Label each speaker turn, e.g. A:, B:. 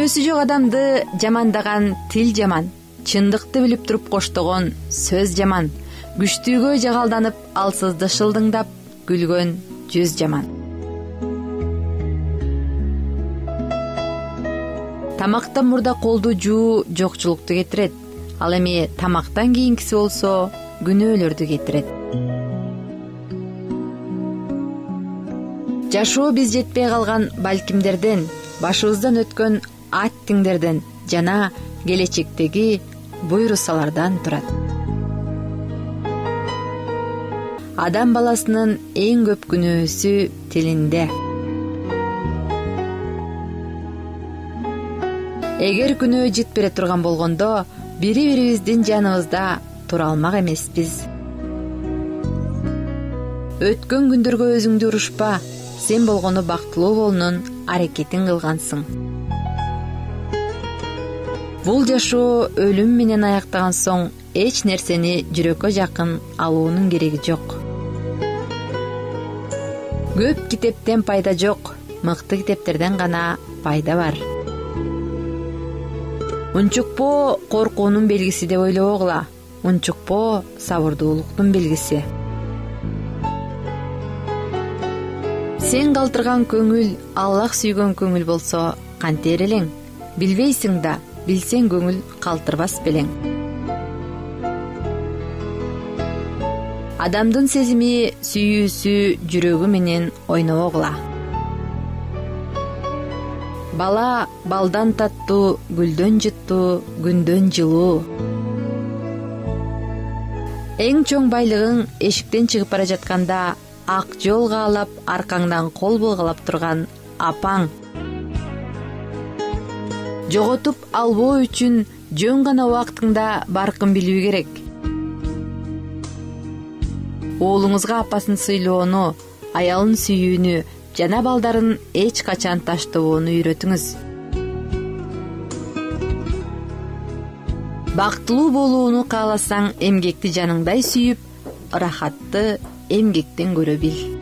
A: күнөөсү жок адамды жамандаган тил жаман, чындыкты билип туруп коштогон сөз жаман, күчтүүгө жагалданып алсызды шылдыңдап күлгөн жүз жаман. Тамактан мурда колду жуу жокчулукту кетирет, ал эми тамактан кийинкиси болсо күнөөлөрдү кетирет. Жашоо биз жетпей калган балкимдерден, башыбыздан өткөн аттиңдерден жана келечектеги буйрусалардан турат. Адам баласынын эң көп күнөөсү тилинде. Эгер күнөө жыт бере турган болгондо, бири-бирибиздин жаныбызда тура алмак эмеспиз. Өткөн күндөргө өзүңдү урушпа, сен болгону бактылуу болуунун аракетин кылгансың. Бул жашоо өлүм менен аяктаган соң эч нерсени жүрөккө жакын алуунун кереги жок. Көп китептен пайда жок, мыкты китептерден гана пайда бар. Унчукпоо коркуунун белгиси деп ойлобогула, унчукпоо сабырдуулуктун белгиси. Сен калтырган көңүл Аллах сүйгөн көңүл болсо кантер элең? Билбейсиң да, билсең көңүл калтырбас белең. Адамдын сезими, сүйүүсү жүрөгү менен ойнобогула. Бала балдан таттуу, гүлдөн жыттуу, күндөн жылуу. Эң чоң байлыгың эшиктен чыгып бара жатканда ак жол каалап, аркаңдан кол булгалап турган апаң. Жоготуп албоо үчүн жөн гана убактыңда баркын билүү керек. Оолуңузга апасын сыйлоону, аялын сүйүүнү жана балдарын эч качан таштабоону үйрөтүңүз. Бактылуу болууну кааласаң, эмгекти жаныңдай сүйүп, рахатты эмгектен көрө бил.